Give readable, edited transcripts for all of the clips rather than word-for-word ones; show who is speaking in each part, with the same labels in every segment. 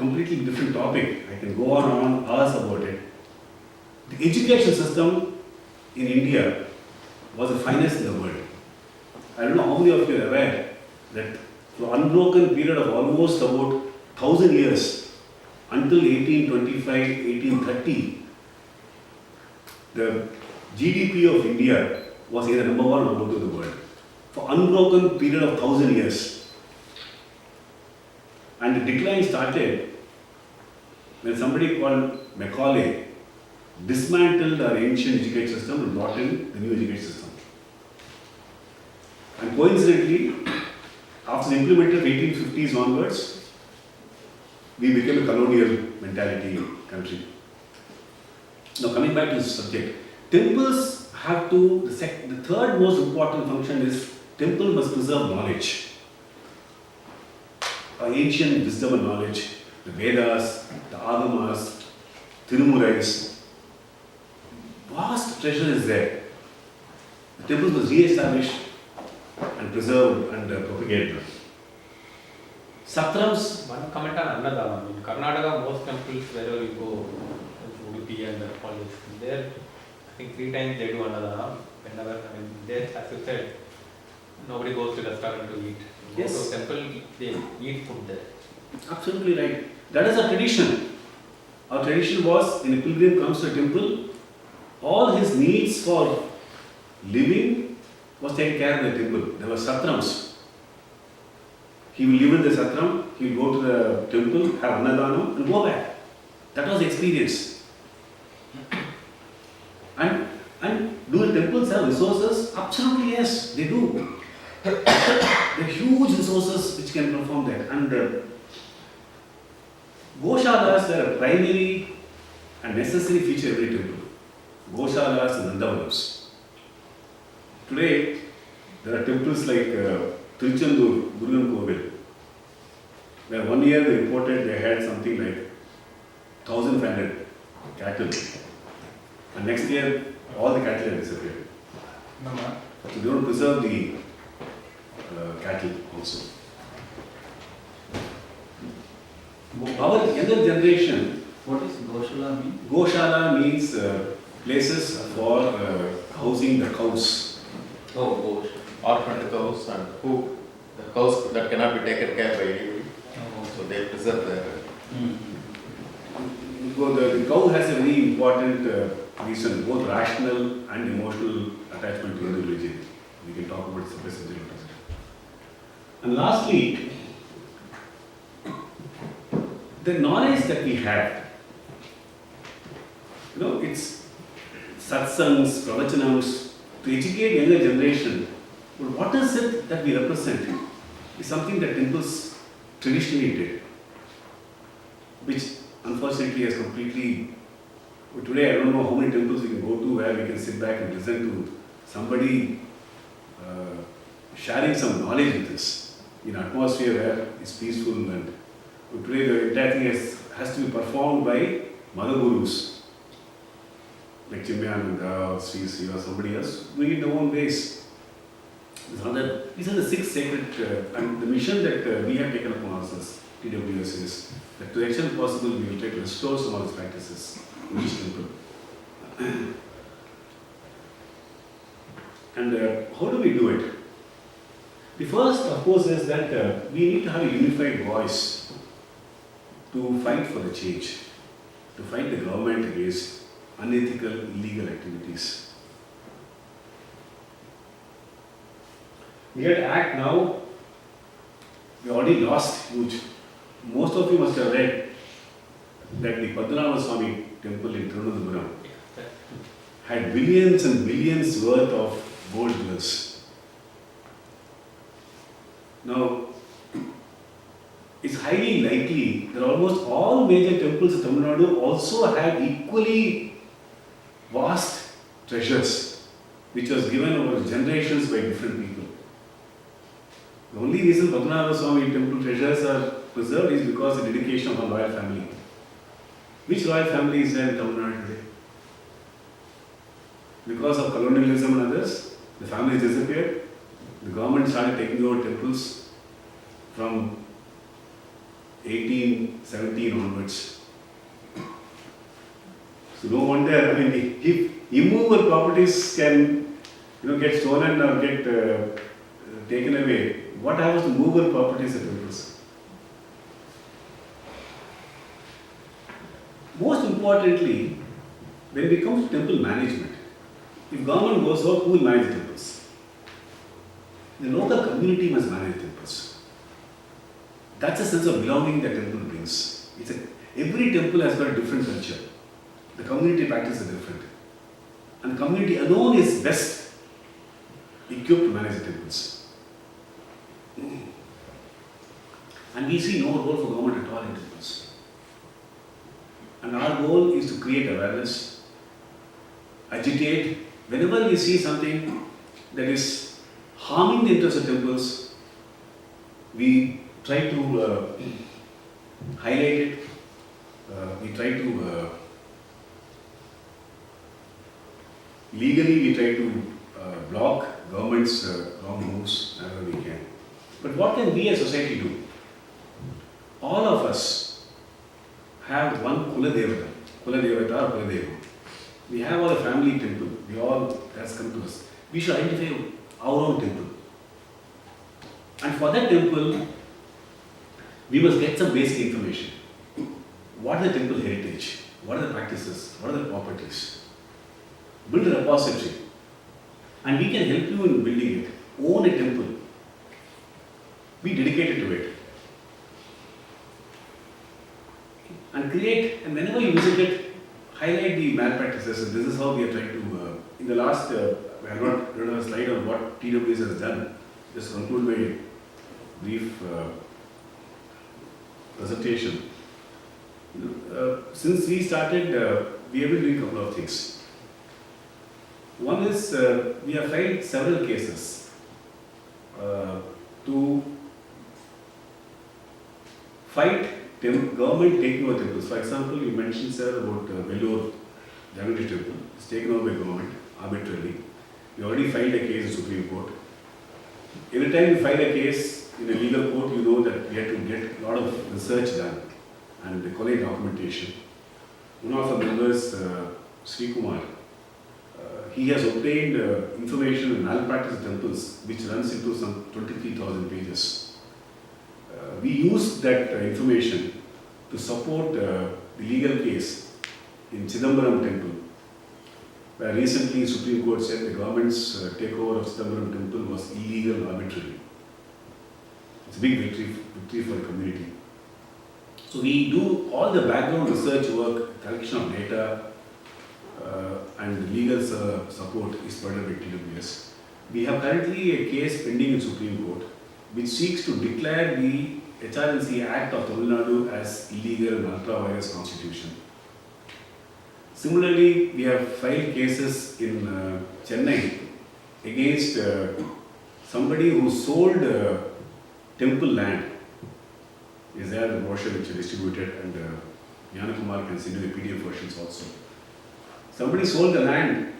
Speaker 1: completely different topic. I can go on hours about it. The education system in India was the finest in the world. I don't know how many of you are aware that for an unbroken period of almost about 1000 years, until 1825, 1830, the GDP of India was either number one or number two in the world. For unbroken period of 1000 years. And the decline started when somebody called Macaulay dismantled our ancient education system and brought in the new education system. And coincidentally, after the implemented 1850s onwards, we became a colonial mentality country. Now coming back to this subject, temples have to, the third most important function is temple must preserve knowledge. Our ancient wisdom and knowledge, the Vedas, the Agamas, Tirumurais, vast treasure is there. The temples must re-establish and preserve and propagate them. Satrams.
Speaker 2: One comment on Annadana. In Karnataka, most temples, wherever you go, Udupi and all this, there, I think 3 times they do Annadana. Whenever, there, as you said, nobody goes to the restaurant to eat. Yes. Go to temple, they eat food there.
Speaker 1: Absolutely right. That is our tradition. Our tradition was, when a pilgrim comes to a temple, all his needs for living was taken care of in the temple. There were satrams. He will live in the satram, he will go to the temple, have annadana and go back. That was the experience. And do the temples have resources? Absolutely yes, they do. There are huge resources which can perform that. And Goshalas are a primary and necessary feature of every temple. Goshalas and Nandavanams. Today, there are temples like Tiruchendur, Murugan Kovil, where 1 year they reported they had something like 1,500 cattle. And next year, all the cattle have disappeared. So they don't preserve the cattle also. Our younger generation.
Speaker 3: What does Goshala mean?
Speaker 1: Goshala means places for housing the cows.
Speaker 4: Oh, gosh. Orphaned cows and the cows that cannot be taken care by anybody.
Speaker 3: Oh.
Speaker 4: So they preserve their.
Speaker 1: The cow has a very important reason, both rational and emotional attachment to the religion. We can talk about it. And lastly, the knowledge that we have, it's satsangs, pravachanams, to educate younger generation. But what is it that we represent? Is something that temples traditionally did, which unfortunately has completely. Today I don't know how many temples we can go to where we can sit back and listen to somebody sharing some knowledge with us in an atmosphere where it's peaceful. And today the entire thing has to be performed by mother gurus like Chimyananda or Sri Sri or somebody else doing it in their own ways. These are the 6 sacred and the mission that we have taken upon ourselves, TWS, is that to the extent possible we will try to restore some of these practices in each temple. And how do we do it? The first, of course, is that we need to have a unified voice to fight for the change, to fight the government against unethical, illegal activities. We had to act now. We already lost huge. Most of you must have read that the Padmanabha Swami temple in Tirunelveli had billions and billions worth of gold jewels. Now, it's highly likely that almost all major temples in Tamil Nadu also had equally vast treasures, which was given over generations by different people. The only reason Padmanabha Swami temple treasures are preserved is because of the dedication of a royal family. Which royal family is there in Tamil Nadu today? Because of colonialism and others, the families disappeared. The government started taking over temples from 1817 onwards. So no wonder, I mean, if immovable properties can, get stolen or get taken away, what happens to movable properties at temples? Most importantly, when it comes to temple management, if government goes out, who will manage the temples? The local community must manage temples. That's a sense of belonging that temple brings. Every temple has got a different culture. The community practices are different. And the community alone is best equipped to manage the temples. And we see no role for government at all in temples. And our goal is to create awareness, agitate. Whenever we see something that is harming the interests of temples, we try to highlight it. We try to legally we try to block government's wrong moves wherever we can. But what can we as society do? All of us have one Kuladevata or Kuladevam. We have our family temple. We all has come to us. We should identify our own temple. And for that temple, we must get some basic information. What is the temple heritage? What are the practices? What are the properties? Build a repository. And we can help you in building it. Own a temple. Be dedicated to it. And create, and whenever you visit it, highlight the malpractices. And this is how we are trying to, in the last, I have not read a slide on what TWS has done. Just conclude my brief presentation. Since we started, we have been doing a couple of things. One is we have filed several cases to fight government taking over temples. For example, you mentioned, sir, about Vellore Jagannath temple. It's taken over by government arbitrarily. We already filed a case in Supreme Court. Every time you file a case in a legal court, you know that we have to get a lot of research done and collect documentation. One of the members, Sri Kumar, he has obtained information on malpractice temples which runs into some 23,000 pages. We used that information to support the legal case in Chidambaram temple, where recently Supreme Court said the government's takeover of Chidambaram temple was illegal and arbitrary. It's a big victory for the community. So we do all the background research work, collection of data, and legal support is part of TWS. We have currently a case pending in Supreme Court which seeks to declare the HR&CE Act of Tamil Nadu as illegal and ultra-virus constitution. Similarly, we have filed cases in Chennai against somebody who sold temple land. Is there the brochure which is distributed, and Jnana Kumar can send you the PDF versions also. Somebody sold the land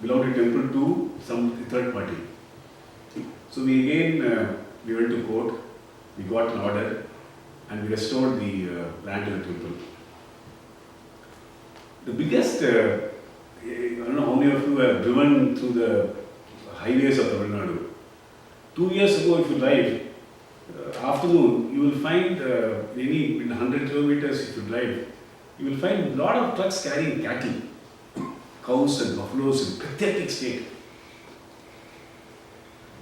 Speaker 1: belonging to temple to some third party. So we again we went to court, we got an order, and we restored the land to the temple. The biggest, I don't know how many of you have driven through the highways of Tamil Nadu. 2 years ago, if you drive, afternoon, you will find in 100 kilometers if you drive, you will find a lot of trucks carrying cattle, cows and buffaloes in pathetic state.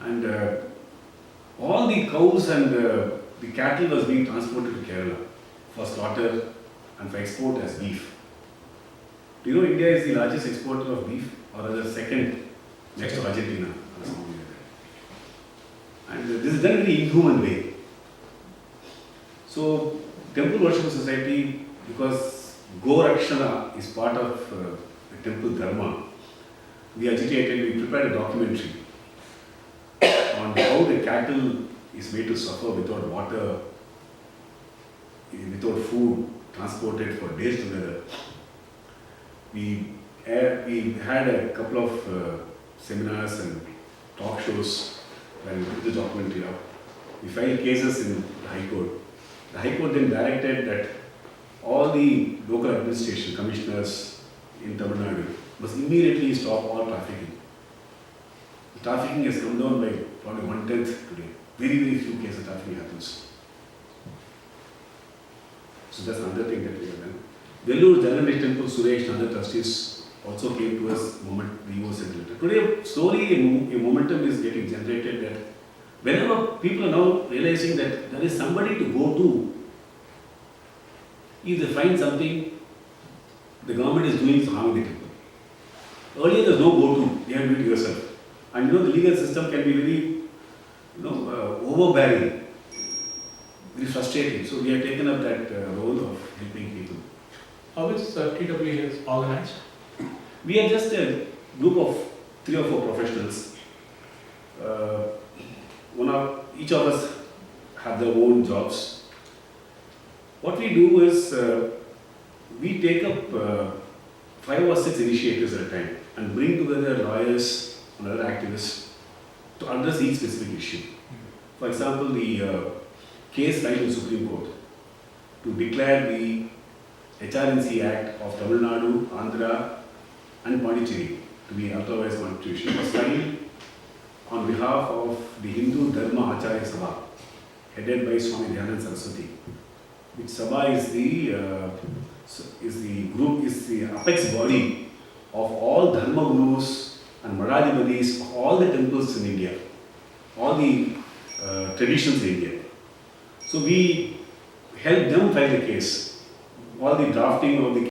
Speaker 1: And all the cows and the cattle was being transported to Kerala for slaughter and for export as beef. Do you know India is the largest exporter of beef, or the second next to Argentina or something like that. And this is done in a very inhuman way. So, Temple Worship Society, because Go Rakshana is part of the temple dharma, we agitated, we prepared a documentary on how the cattle is made to suffer without water, without food, transported for days together. We had a couple of seminars and talk shows where we put the documentary up. We filed cases in the High Court The High Court then directed that all the local administration commissioners in Tamil Nadu must immediately stop all trafficking. The trafficking has come down by probably 1/10 today. Very, very few cases of trafficking happens. So that's another thing that we have done. Vellore Jagannath Temple, Suresh and other trustees also came to us moment we were settled. Today, slowly a momentum is getting generated that whenever people are now realizing that there is somebody to go to, if they find something, the government is doing harm in the temple. Earlier there was no go to, you have to do it yourself. And the legal system can be very, overbearing, very frustrating. So we have taken up that role of helping people.
Speaker 3: How is TWS organized?
Speaker 1: We are just a group of 3 or 4 professionals. Each of us have their own jobs. What we do is we take up 5 or 6 initiatives at a time and bring together lawyers and other activists to address each specific issue. For example, the case filed in Supreme Court to declare the HR&CE Act of Tamil Nadu, Andhra and Pondicherry to be authorized constitution was filed on behalf of the Hindu Dharma Acharya Sabha, headed by Swami Dhyanand Saraswati. Which Sabha is the apex body of all Dharma Gurus and Madhadhipatis of all the temples in India, all the traditions in India. So we help them file the case, all the drafting of the